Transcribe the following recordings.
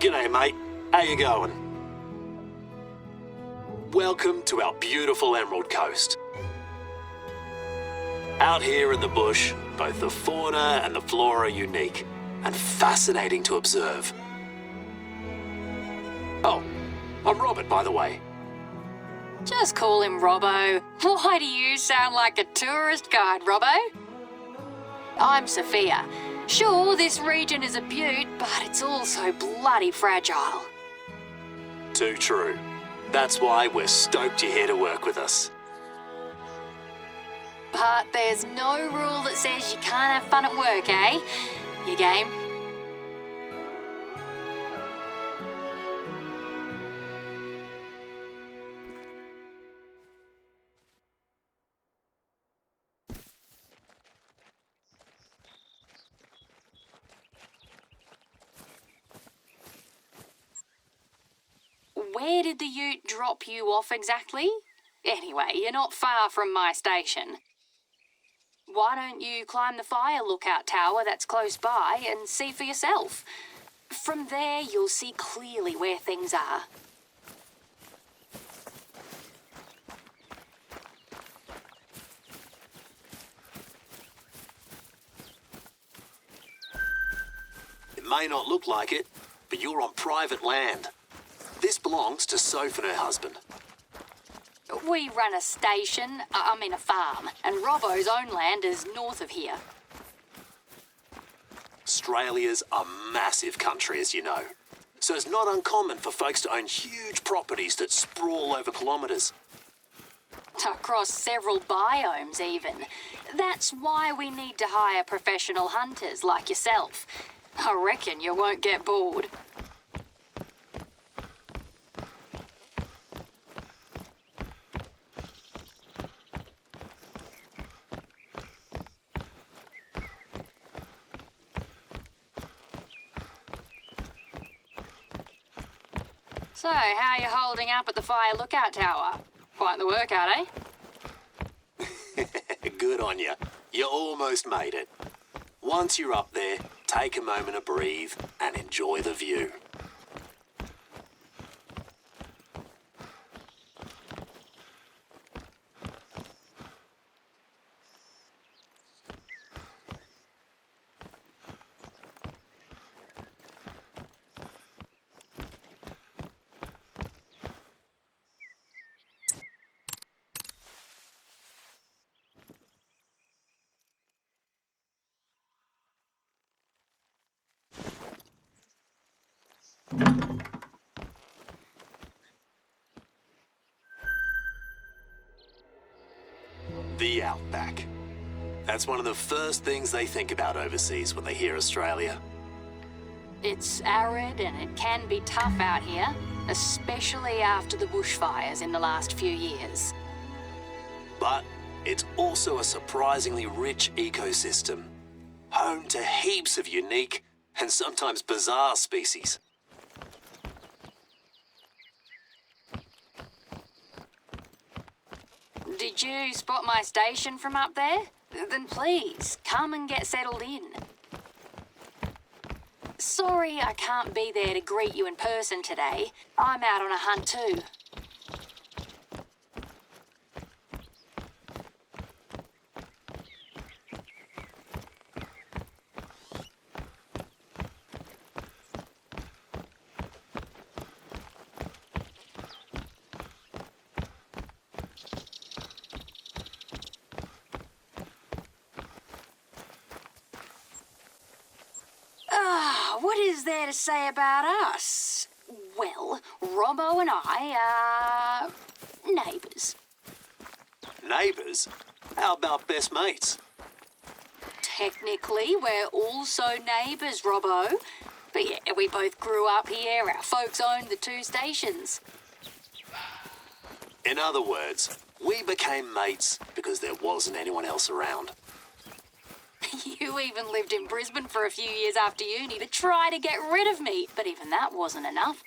G'day, mate. How you going? Welcome to our beautiful Emerald Coast. Out here in the bush, both the fauna and the flora are unique and fascinating to observe. Oh, I'm Robert, by the way. Just call him Robbo. Why do you sound like a tourist guide, Robbo? I'm Sophia. Sure, this region is a beaut, but it's also bloody fragile. Too true. That's why we're stoked you're here to work with us. But there's no rule that says you can't have fun at work, eh? You game? Where did the ute drop you off exactly? Anyway, you're not far from my station. Why don't you climb the fire lookout tower that's close by and see for yourself? From there, you'll see clearly where things are. It may not look like it, but you're on private land. This belongs to Soph and her husband. We run a station, a farm, and Robbo's own land is north of here. Australia's a massive country, as you know. So it's not uncommon for folks to own huge properties that sprawl over kilometres. Across several biomes, even. That's why we need to hire professional hunters like yourself. I reckon you won't get bored. So, how are you holding up at the fire lookout tower? Quite the workout, eh? Good on you. You almost made it. Once you're up there, take a moment to breathe and enjoy the view. The outback. That's one of the first things they think about overseas when they hear Australia. It's arid and it can be tough out here, especially after the bushfires in the last few years. But it's also a surprisingly rich ecosystem, home to heaps of unique and sometimes bizarre species. Did you spot my station from up there? Then please, come and get settled in. Sorry I can't be there to greet you in person today. I'm out on a hunt too. What is there to say about us? Well, Robbo and I are neighbours. Neighbours? How about best mates? Technically, we're also neighbours, Robbo. But yeah, we both grew up here. Our folks owned the two stations. In other words, we became mates because there wasn't anyone else around. You even lived in Brisbane for a few years after uni to try to get rid of me, but even that wasn't enough.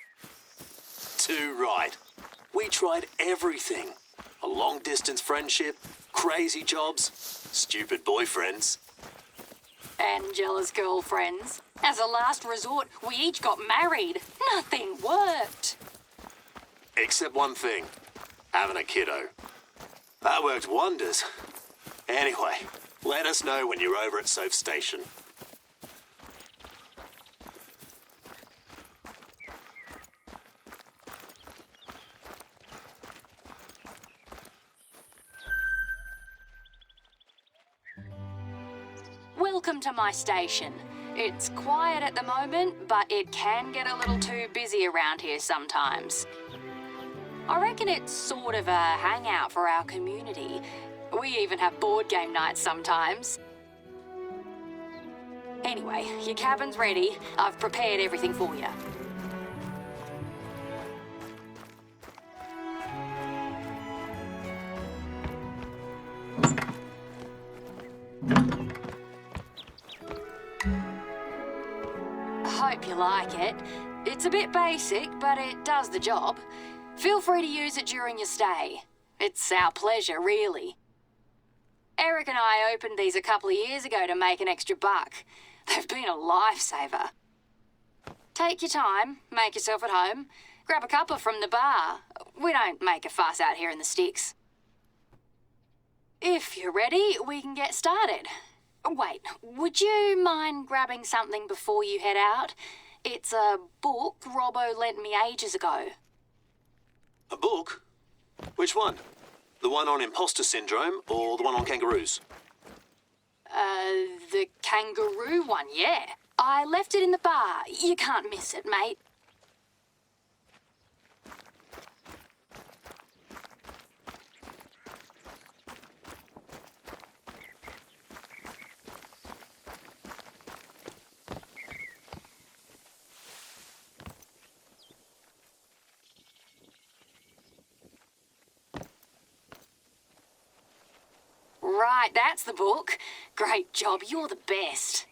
Too right. We tried everything. A long-distance friendship, crazy jobs, stupid boyfriends. And jealous girlfriends. As a last resort, we each got married. Nothing worked. Except one thing. Having a kiddo. That worked wonders. Anyway, let us know when you're over at Soph Station. Welcome to my station. It's quiet at the moment, but it can get a little too busy around here sometimes. I reckon it's sort of a hangout for our community. We even have board game nights sometimes. Anyway, your cabin's ready. I've prepared everything for you. Hope you like it. It's a bit basic, but it does the job. Feel free to use it during your stay. It's our pleasure, really. Eric and I opened these a couple of years ago to make an extra buck. They've been a lifesaver. Take your time, make yourself at home. Grab a cuppa from the bar. We don't make a fuss out here in the sticks. If you're ready, we can get started. Wait, would you mind grabbing something before you head out? It's a book Robbo lent me ages ago. A book? Which one? The one on imposter syndrome or the one on kangaroos? The kangaroo one, yeah. I left it in the bar. You can't miss it, mate. Right, that's the book. Great job, you're the best.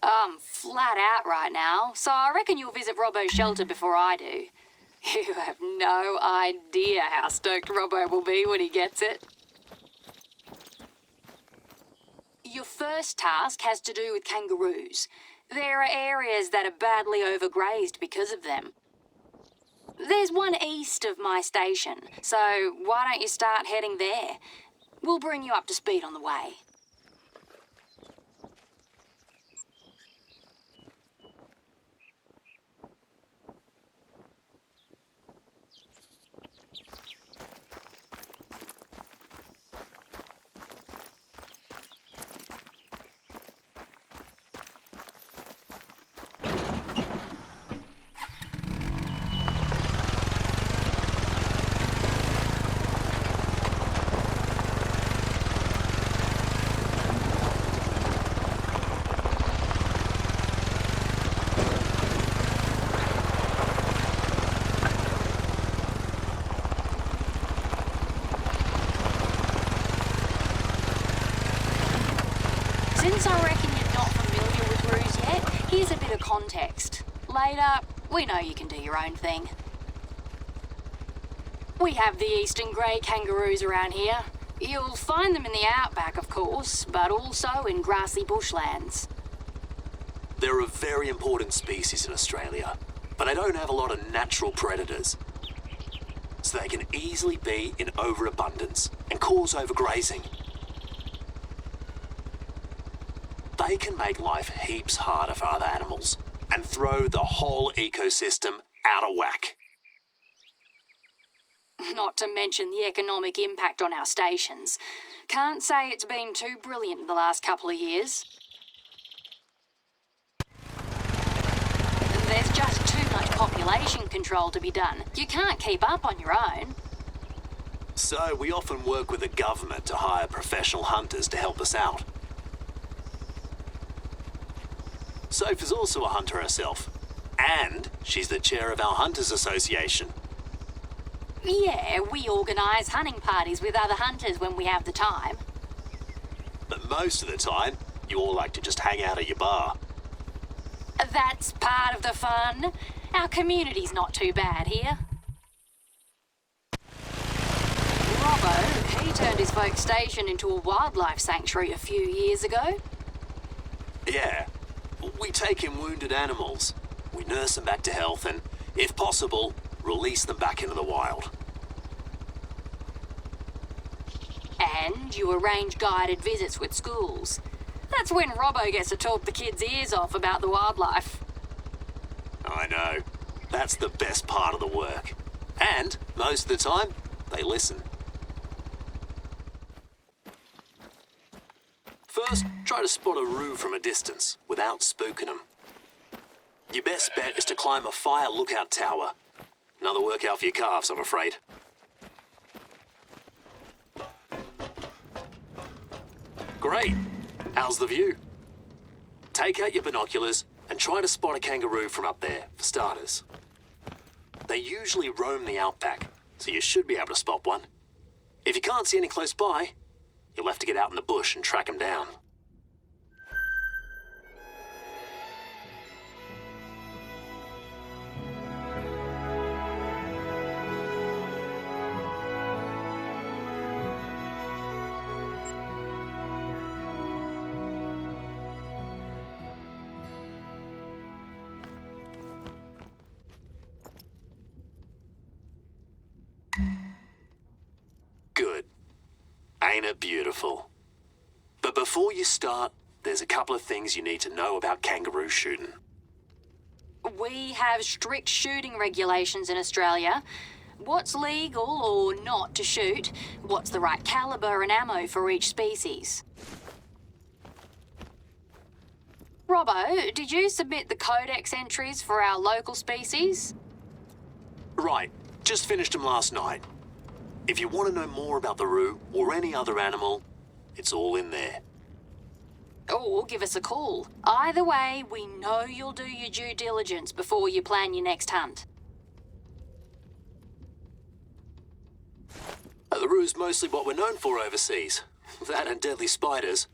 I'm flat out right now, so I reckon you'll visit Robbo's shelter before I do. You have no idea how stoked Robbo will be when he gets it. Your first task has to do with kangaroos. There are areas that are badly overgrazed because of them. There's one east of my station, so why don't you start heading there? We'll bring you up to speed on the way. Since I reckon you're not familiar with roos yet, here's a bit of context. Later, we know you can do your own thing. We have the eastern grey kangaroos around here. You'll find them in the outback, of course, but also in grassy bushlands. They're a very important species in Australia, but they don't have a lot of natural predators. So they can easily be in overabundance and cause overgrazing. They can make life heaps harder for other animals and throw the whole ecosystem out of whack. Not to mention the economic impact on our stations. Can't say it's been too brilliant in the last couple of years. There's just too much population control to be done. You can't keep up on your own. So we often work with the government to hire professional hunters to help us out. Soph is also a hunter herself, and she's the chair of our Hunters Association. Yeah, we organise hunting parties with other hunters when we have the time. But most of the time, you all like to just hang out at your bar. That's part of the fun. Our community's not too bad here. Robbo, he turned his folk station into a wildlife sanctuary a few years ago. Yeah. We take in wounded animals. We nurse them back to health and, if possible, release them back into the wild. And you arrange guided visits with schools. That's when Robbo gets to talk the kids' ears off about the wildlife. I know. That's the best part of the work. And, most of the time, they listen. First, try to spot a roo from a distance, without spooking them. Your best bet is to climb a fire lookout tower. Another workout for your calves, I'm afraid. Great. How's the view? Take out your binoculars and try to spot a kangaroo from up there, for starters. They usually roam the outback, so you should be able to spot one. If you can't see any close by, you'll have to get out in the bush and track them down. Good. Ain't it beautiful? But before you start, there's a couple of things you need to know about kangaroo shooting. We have strict shooting regulations in Australia. What's legal or not to shoot? What's the right caliber and ammo for each species? Robbo, did you submit the codex entries for our local species? Right. Just finished them last night. If you want to know more about the roo or any other animal, it's all in there. Or give us a call. Either way, we know you'll do your due diligence before you plan your next hunt. The roo's mostly what we're known for overseas. That and deadly spiders.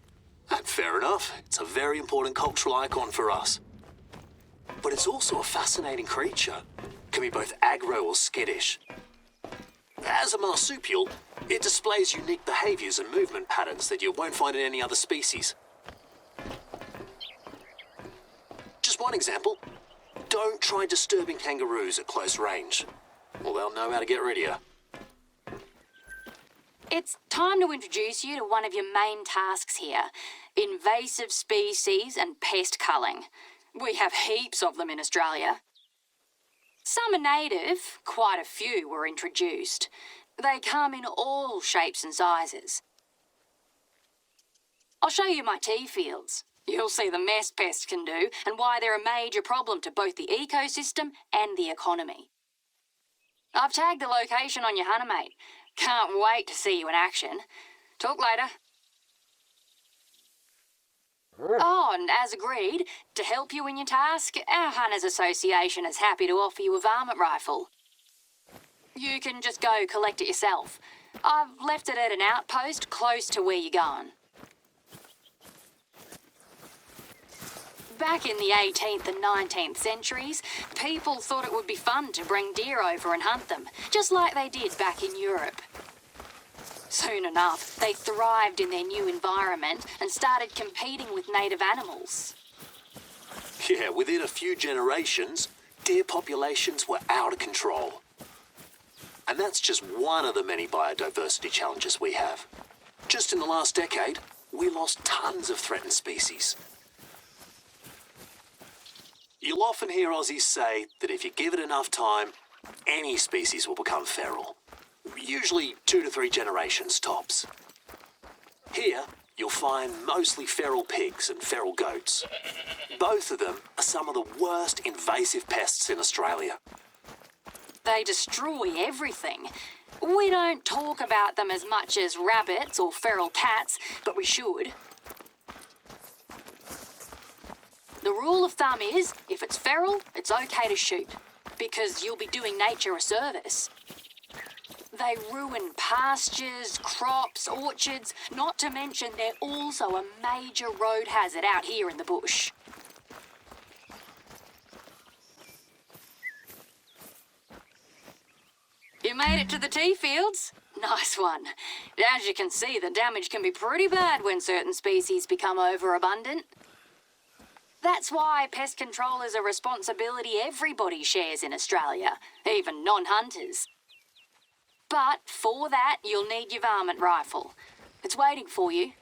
And fair enough, it's a very important cultural icon for us. But it's also a fascinating creature. Can be both aggro or skittish. As a marsupial, it displays unique behaviors and movement patterns that you won't find in any other species. Just one example. Don't try disturbing kangaroos at close range, or they'll know how to get rid of you. It's time to introduce you to one of your main tasks here. Invasive species and pest culling. We have heaps of them in Australia. Some are native, quite a few were introduced. They come in all shapes and sizes. I'll show you my tea fields. You'll see the mess pests can do and why they're a major problem to both the ecosystem and the economy. I've tagged the location on your hunter, mate. Can't wait to see you in action. Talk later. Oh, and as agreed, to help you in your task, our Hunters Association is happy to offer you a varmint rifle. You can just go collect it yourself. I've left it at an outpost close to where you're going. Back in the 18th and 19th centuries, people thought it would be fun to bring deer over and hunt them, just like they did back in Europe. Soon enough, they thrived in their new environment and started competing with native animals. Yeah, within a few generations, deer populations were out of control. And that's just one of the many biodiversity challenges we have. Just in the last decade, we lost tons of threatened species. You'll often hear Aussies say that if you give it enough time, any species will become feral. Usually 2 to 3 generations tops. Here, you'll find mostly feral pigs and feral goats. Both of them are some of the worst invasive pests in Australia. They destroy everything. We don't talk about them as much as rabbits or feral cats, but we should. The rule of thumb is, if it's feral, it's okay to shoot, because you'll be doing nature a service. They ruin pastures, crops, orchards, not to mention they're also a major road hazard out here in the bush. You made it to the tea fields? Nice one. As you can see, the damage can be pretty bad when certain species become overabundant. That's why pest control is a responsibility everybody shares in Australia, even non-hunters. But for that, you'll need your varmint rifle. It's waiting for you.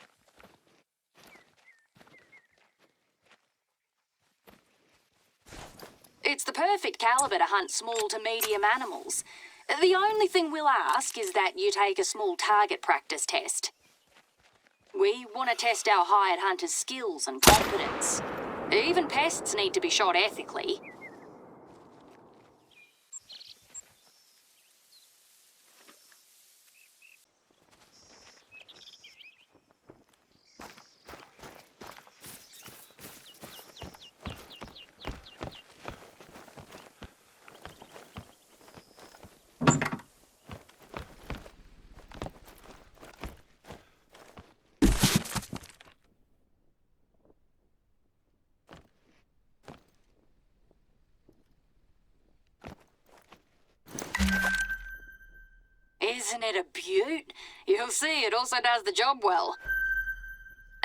It's the perfect calibre to hunt small to medium animals. The only thing we'll ask is that you take a small target practice test. We want to test our hired hunters' skills and confidence. Even pests need to be shot ethically. Isn't it a beaut? You'll see it also does the job well.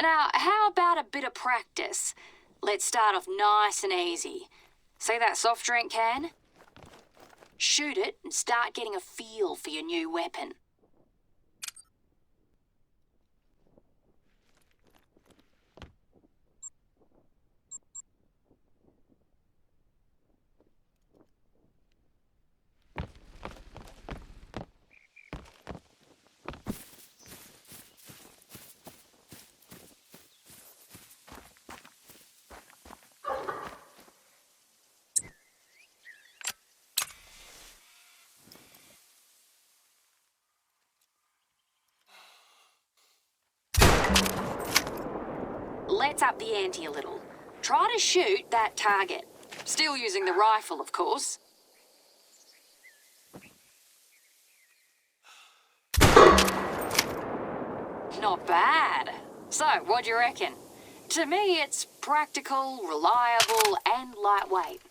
Now, how about a bit of practice? Let's start off nice and easy. See that soft drink can? Shoot it and start getting a feel for your new weapon. Let's up the ante a little. Try to shoot that target. Still using the rifle, of course. Not bad. So, what do you reckon? To me, it's practical, reliable, and lightweight.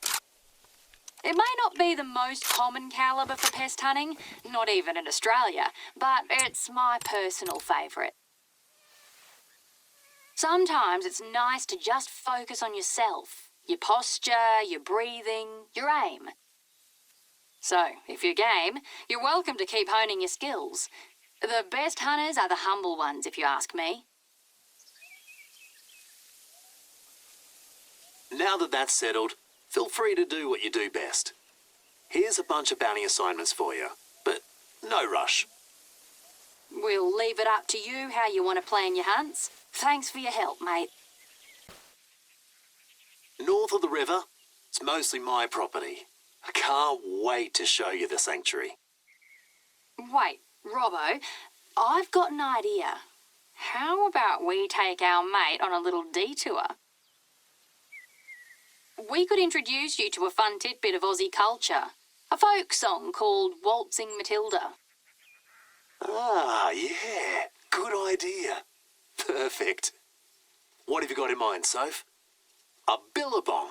It may not be the most common calibre for pest hunting, not even in Australia, but it's my personal favourite. Sometimes it's nice to just focus on yourself, your posture, your breathing, your aim. So, if you're game, you're welcome to keep honing your skills. The best hunters are the humble ones, if you ask me. Now that that's settled, feel free to do what you do best. Here's a bunch of bounty assignments for you, but no rush. We'll leave it up to you how you want to plan your hunts. Thanks for your help, mate. North of the river, it's mostly my property. I can't wait to show you the sanctuary. Wait, Robbo, I've got an idea. How about we take our mate on a little detour? We could introduce you to a fun tidbit of Aussie culture. A folk song called Waltzing Matilda. Ah, yeah. Good idea. Perfect. What have you got in mind, Soph? A Billabong.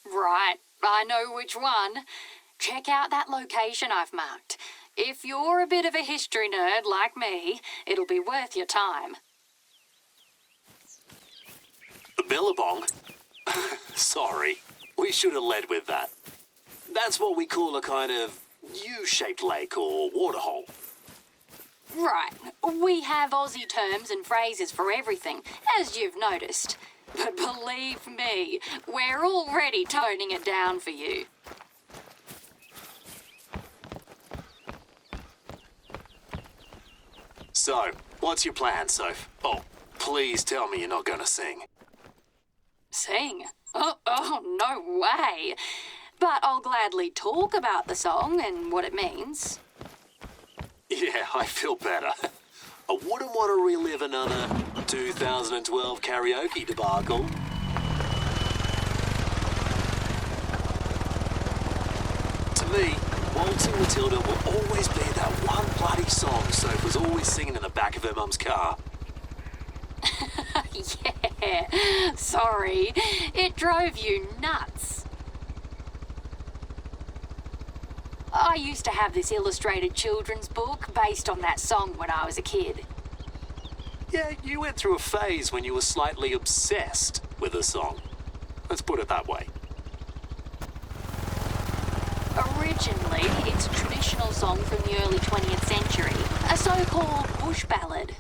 Right, I know which one. Check out that location I've marked. If you're a bit of a history nerd like me, it'll be worth your time. A Billabong? Sorry, we should have led with that. That's what we call a kind of U-shaped lake or waterhole. Right, we have Aussie terms and phrases for everything, as you've noticed. But believe me, we're already toning it down for you. So, what's your plan, Soph? Oh, please tell me you're not going to sing. Sing? Oh, no way. But I'll gladly talk about the song and what it means. Yeah, I feel better. I wouldn't want to relive another 2012 karaoke debacle. To me, Waltzing Matilda will always be that one bloody song Soph was always singing in the back of her mum's car. Yeah, sorry. It drove you nuts. I used to have this illustrated children's book based on that song when I was a kid. Yeah, you went through a phase when you were slightly obsessed with the song. Let's put it that way. Originally, it's a traditional song from the early 20th century, a so-called bush ballad.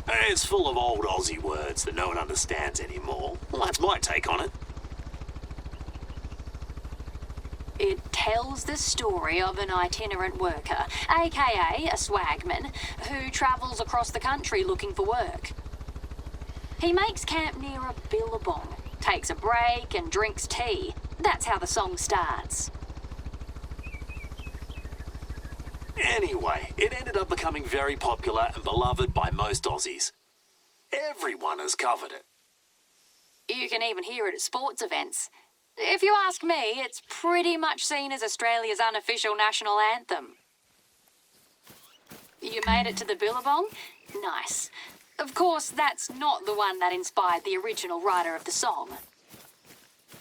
It's full of old Aussie words that no one understands anymore. Well, that's my take on it. It tells the story of an itinerant worker, aka a swagman, who travels across the country looking for work. He makes camp near a Billabong, takes a break and drinks tea. That's how the song starts. Anyway, it ended up becoming very popular and beloved by most Aussies. Everyone has covered it. You can even hear it at sports events. If you ask me, it's pretty much seen as Australia's unofficial national anthem. You made it to the Billabong? Nice. Of course, that's not the one that inspired the original writer of the song.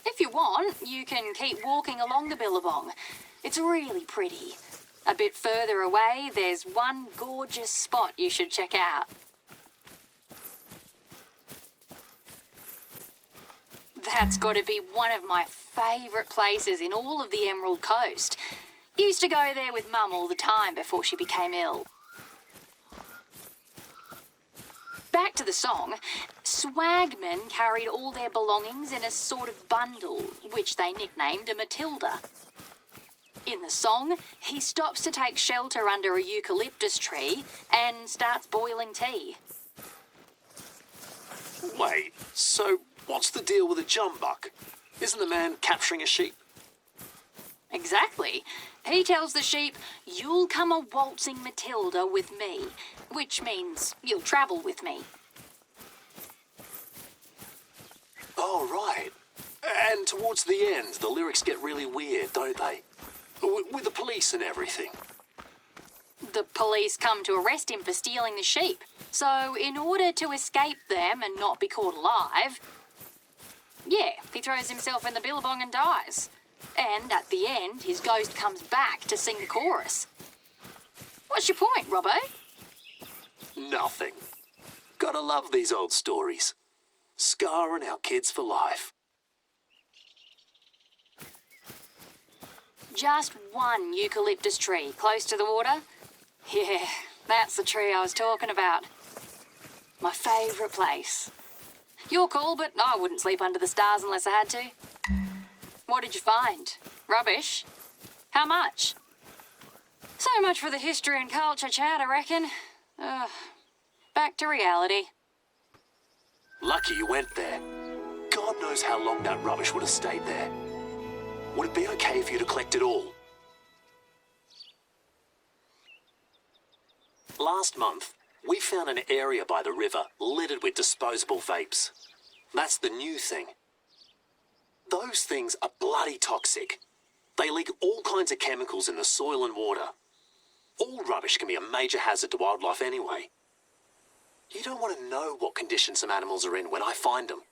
If you want, you can keep walking along the Billabong. It's really pretty. A bit further away, there's one gorgeous spot you should check out. That's got to be one of my favourite places in all of the Emerald Coast. Used to go there with Mum all the time before she became ill. Back to the song, swagmen carried all their belongings in a sort of bundle, which they nicknamed a Matilda. In the song, he stops to take shelter under a eucalyptus tree and starts boiling tea. Wait, so what's the deal with a jumbuck? Isn't the man capturing a sheep? Exactly. He tells the sheep, "You'll come a waltzing Matilda with me," which means you'll travel with me. Oh, right. And towards the end, the lyrics get really weird, don't they? With the police and everything. The police come to arrest him for stealing the sheep. So in order to escape them and not be caught alive, he throws himself in the Billabong and dies. And at the end, his ghost comes back to sing the chorus. What's your point, Robbo? Nothing. Gotta love these old stories. Scarring our kids for life. Just one eucalyptus tree close to the water? Yeah, that's the tree I was talking about. My favourite place. You're cool, but I wouldn't sleep under the stars unless I had to. What did you find? Rubbish? How much? So much for the history and culture chat, I reckon. Back to reality. Lucky you went there. God knows how long that rubbish would have stayed there. Would it be okay for you to collect it all? Last month, we found an area by the river littered with disposable vapes. That's the new thing. Those things are bloody toxic. They leak all kinds of chemicals in the soil and water. All rubbish can be a major hazard to wildlife anyway. You don't want to know what condition some animals are in when I find them.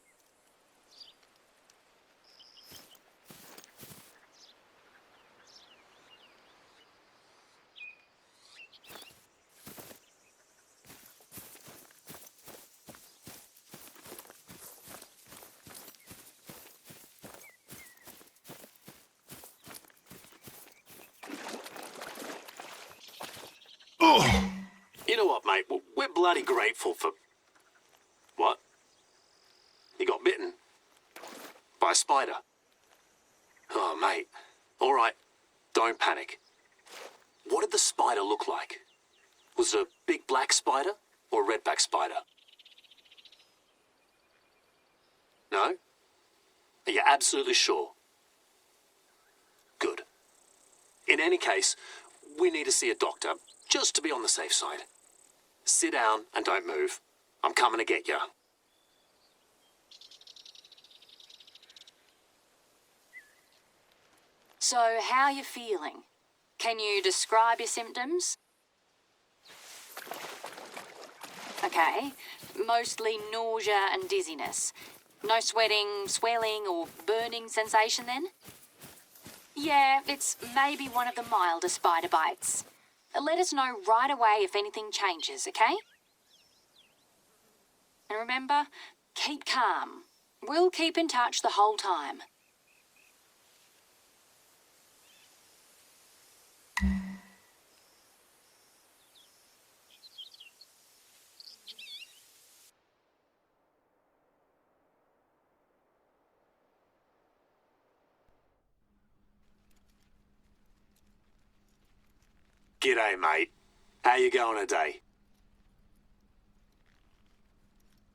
You know what, mate? We're bloody grateful for... What? You got bitten? By a spider? Oh, mate. All right, don't panic. What did the spider look like? Was it a big black spider or a redback spider? No? Are you absolutely sure? Good. In any case, we need to see a doctor, just to be on the safe side. Sit down and don't move. I'm coming to get you. So, how are you feeling? Can you describe your symptoms? Okay, mostly nausea and dizziness. No sweating, swelling or burning sensation then? Yeah, it's maybe one of the milder spider bites. Let us know right away if anything changes, okay? And remember, keep calm. We'll keep in touch the whole time. G'day, mate. How you going today?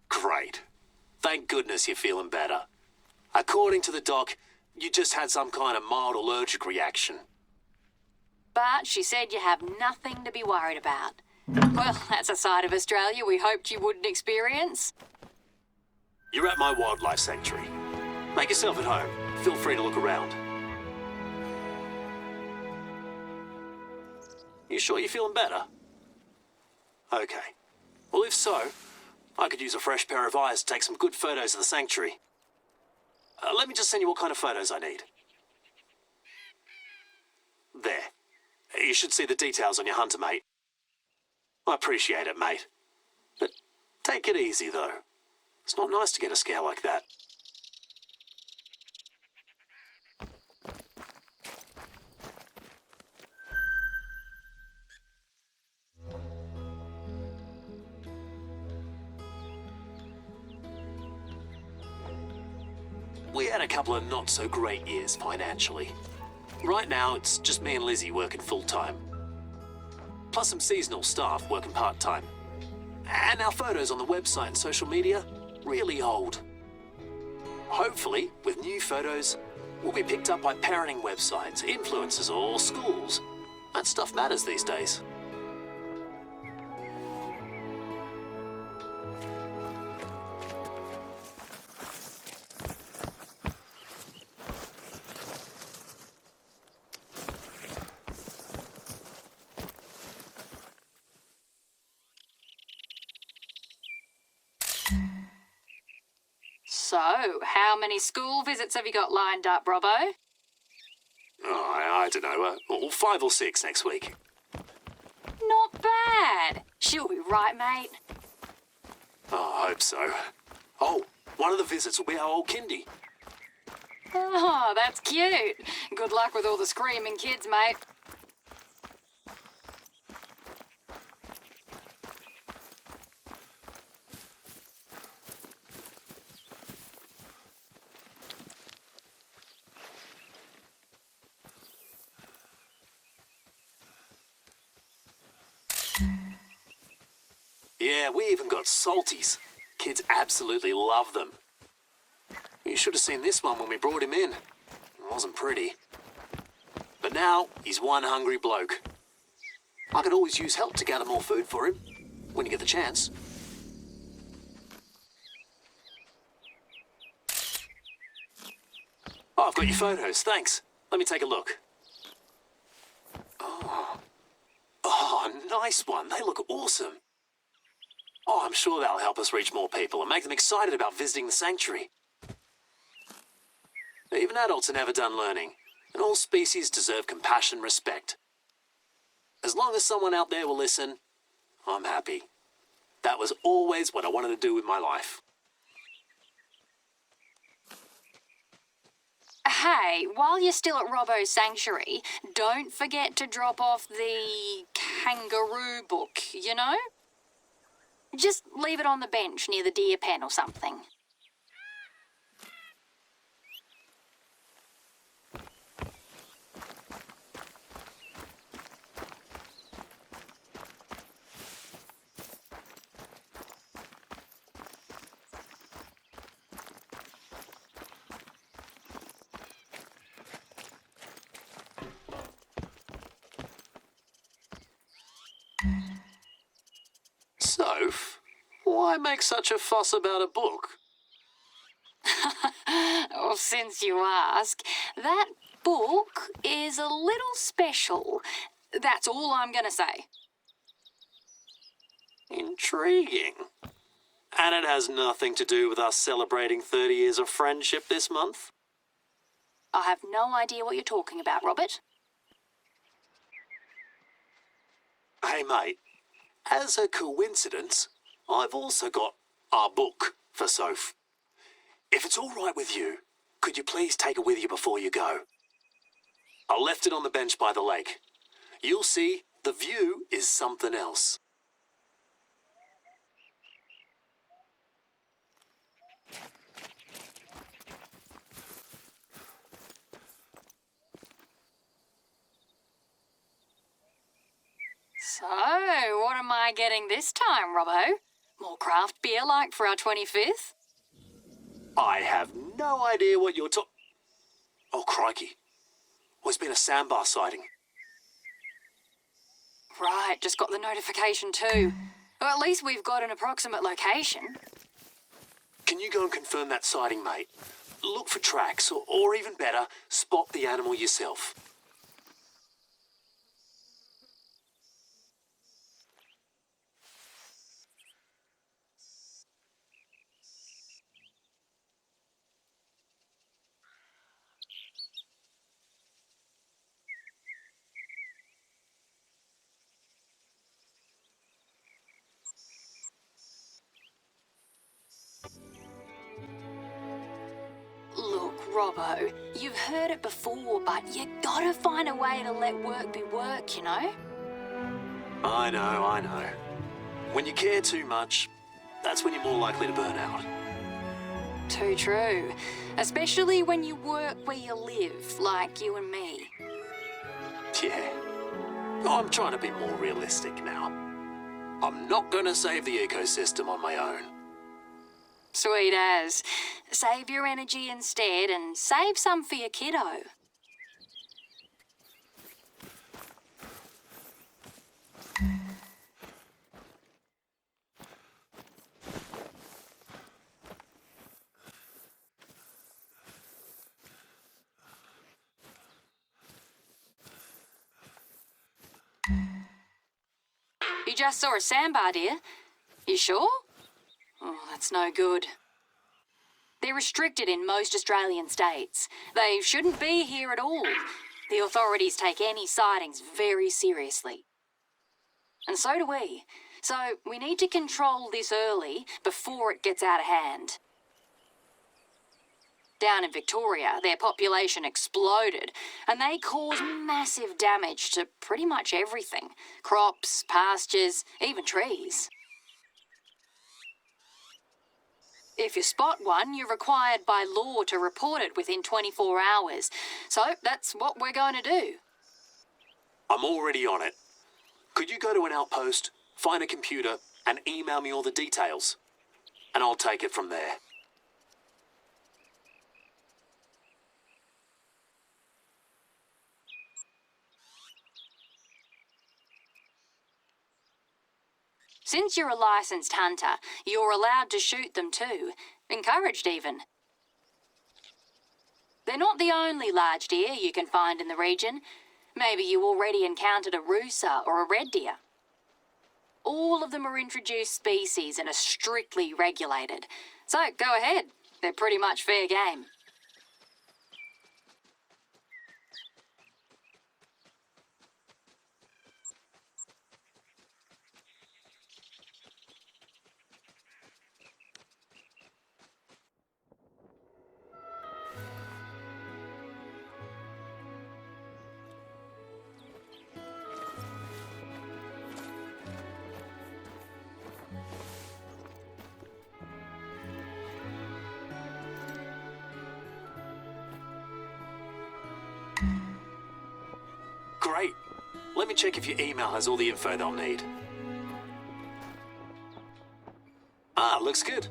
Great. Thank goodness you're feeling better. According to the doc, you just had some kind of mild allergic reaction. But she said you have nothing to be worried about. Well, that's a side of Australia we hoped you wouldn't experience. You're at my wildlife sanctuary. Make yourself at home. Feel free to look around. You sure you're feeling better? Okay. Well, if so, I could use a fresh pair of eyes to take some good photos of the sanctuary. Let me just send you what kind of photos I need. There. You should see the details on your hunter, mate. I appreciate it, mate. But take it easy, though. It's not nice to get a scare like that. We had a couple of not-so-great years financially. Right now, it's just me and Lizzie working full-time. Plus some seasonal staff working part-time. And our photos on the website and social media, really old. Hopefully, with new photos, we'll be picked up by parenting websites, influencers, or schools. That stuff matters these days. So, how many school visits have you got lined up, Robbo? Oh, I don't know, 5 or 6 next week. Not bad. She'll be right, mate. Oh, I hope so. Oh, one of the visits will be our old kindy. Oh, that's cute. Good luck with all the screaming kids, mate. Yeah, we even got salties. Kids absolutely love them. You should have seen this one when we brought him in. It wasn't pretty. But now, he's one hungry bloke. I could always use help to gather more food for him, when you get the chance. Oh, I've got your photos, thanks. Let me take a look. Oh, nice one. They look awesome. Oh, I'm sure that'll help us reach more people and make them excited about visiting the sanctuary. Even adults are never done learning, and all species deserve compassion and respect. As long as someone out there will listen, I'm happy. That was always what I wanted to do with my life. Hey, while you're still at Robbo's sanctuary, don't forget to drop off the kangaroo book, you know? Just leave it on the bench near the deer pen or something. Soph, why make such a fuss about a book? Oh, since you ask, that book is a little special. That's all I'm gonna say. Intriguing. And it has nothing to do with us celebrating 30 years of friendship this month? I have no idea what you're talking about, Robert. Hey, mate, as a coincidence, I've also got Our book for Soph. If it's all right with you, could you please take it with you before you go? I left it on the bench by the lake. You'll see, the view is something else. So, what am I getting this time, Robbo? More craft beer like for our 25th? I have no idea what you're Oh, crikey. There's been a sandbar sighting. Right, just got the notification too. Well, at least we've got an approximate location. Can you go and confirm that sighting, mate? Look for tracks, or even better, spot the animal yourself. Look, Robbo, you've heard it before, but you gotta find a way to let work be work, you know? I know. When you care too much, that's when you're more likely to burn out. Too true. Especially when you work where you live, like you and me. Yeah. I'm trying to be more realistic now. I'm not going to save the ecosystem on my own. Sweet as. Save your energy instead and save some for your kiddo. You just saw a sandbar, dear. You sure? Oh, that's no good. They're restricted in most Australian states. They shouldn't be here at all. The authorities take any sightings very seriously. And so do we. So we need to control this early before it gets out of hand. Down in Victoria, their population exploded, and they cause massive damage to pretty much everything. Crops, pastures, even trees. If you spot one, you're required by law to report it within 24 hours. So that's what we're going to do. I'm already on it. Could you go to an outpost, find a computer, and email me all the details? And I'll take it from there. Since you're a licensed hunter, you're allowed to shoot them too. Encouraged even. They're not the only large deer you can find in the region. Maybe you already encountered a roosa or a red deer. All of them are introduced species and are strictly regulated. So go ahead, they're pretty much fair game. Great. Let me check if your email has all the info they'll need. Looks good.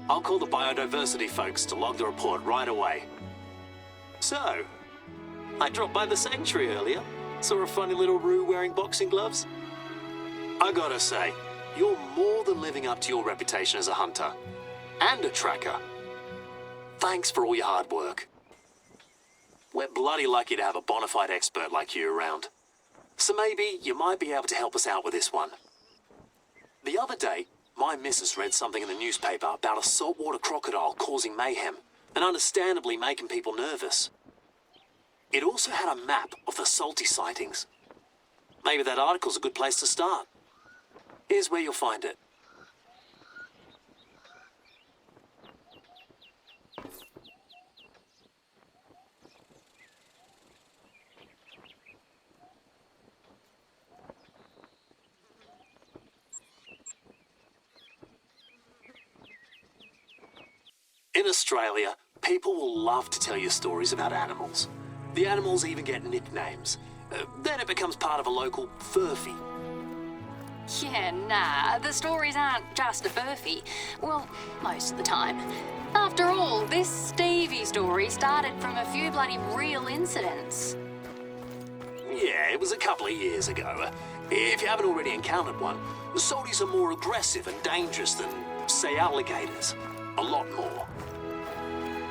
I'll call the biodiversity folks to log the report right away. So, I dropped by the sanctuary earlier. Saw a funny little roo wearing boxing gloves. I gotta say, you're more than living up to your reputation as a hunter. And a tracker. Thanks for all your hard work. We're bloody lucky to have a bona fide expert like you around. So maybe you might be able to help us out with this one. The other day, my missus read something in the newspaper about a saltwater crocodile causing mayhem and understandably making people nervous. It also had a map of the salty sightings. Maybe that article's a good place to start. Here's where you'll find it. In Australia, people will love to tell you stories about animals. The animals even get nicknames. Then it becomes part of a local furphy. Yeah, nah, the stories aren't just a furphy. Well, most of the time. After all, this Stevie story started from a few bloody real incidents. Yeah, it was a couple of years ago. If you haven't already encountered one, the salties are more aggressive and dangerous than, say, alligators. A lot more.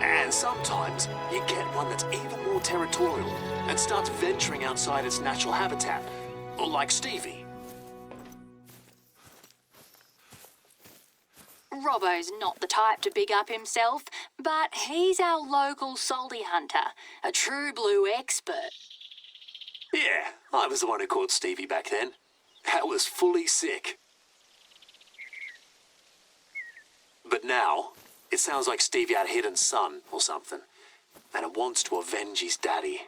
And sometimes you get one that's even more territorial and starts venturing outside its natural habitat, like Stevie. Robbo's not the type to big up himself, but he's our local salty hunter, a true blue expert. Yeah, I was the one who caught Stevie back then. I was fully sick. But now, it sounds like Stevie had a hidden son or something, and it wants to avenge his daddy.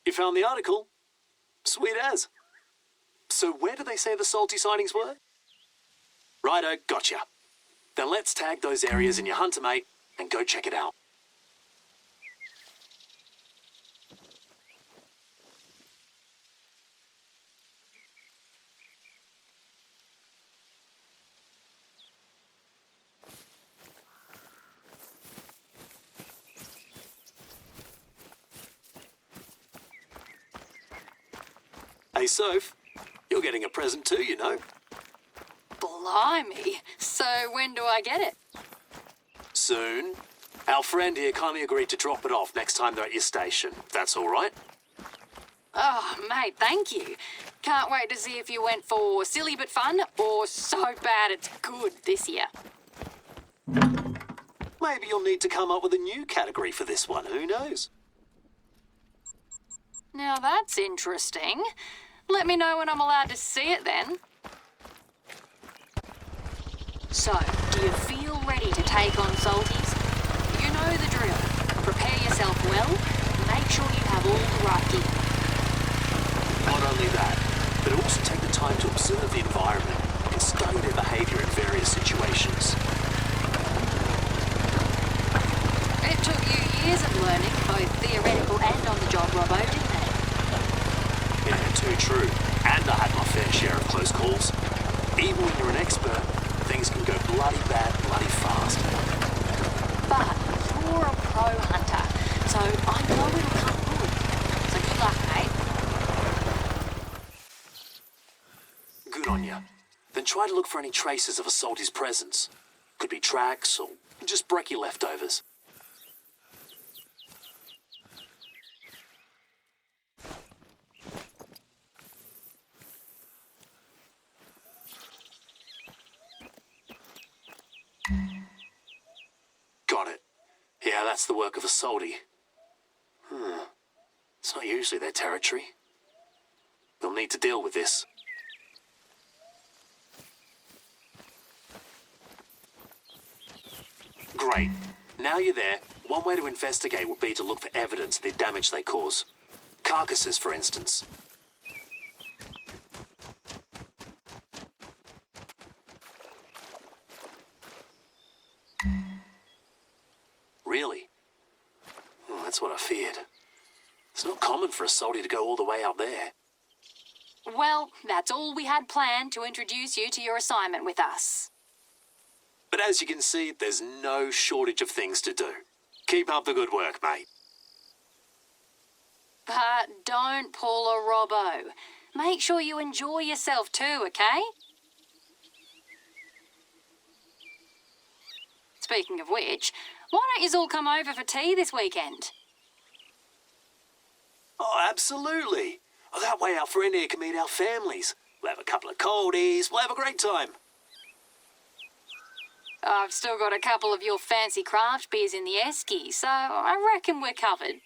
You found the article? Sweet as. So where did they say the salty sightings were? Righto, gotcha. Then let's tag those areas in your hunter, mate, and go check it out. Hey, Soph, you're getting a present too, you know. Blimey. So when do I get it? Soon. Our friend here kindly agreed to drop it off next time they're at your station. That's all right? Oh, mate, thank you. Can't wait to see if you went for silly but fun or so bad it's good this year. Maybe you'll need to come up with a new category for this one, who knows? Now that's interesting. Let me know when I'm allowed to see it then. So, do you feel ready to take on salties? You know the drill. Prepare yourself well, make sure you have all the right gear. Not only that, but also take the time to observe the environment and study their behavior in various situations. It took you years of learning, both theoretical and on the job, Robbo, didn't it? Yeah, too true. And I had my fair share of close calls. Even when you're an expert, things can go bloody bad, bloody fast. But you're a pro hunter, so I know it'll come good. So good luck, mate. Good on you. Then try to look for any traces of a salty's presence. Could be tracks or just brekkie leftovers. Got it. Yeah, that's the work of a salty. It's not usually their territory. They'll need to deal with this. Great. Now you're there, one way to investigate would be to look for evidence of the damage they cause. Carcasses, for instance. Really? Well, that's what I feared. It's not common for a salty to go all the way out there. Well, that's all we had planned to introduce you to your assignment with us. But as you can see, there's no shortage of things to do. Keep up the good work, mate. But don't pull a Robbo. Make sure you enjoy yourself too, okay? Speaking of which, why don't you all come over for tea this weekend? Oh, absolutely. Oh, that way our friend here can meet our families. We'll have a couple of coldies. We'll have a great time. I've still got a couple of your fancy craft beers in the esky, so I reckon we're covered.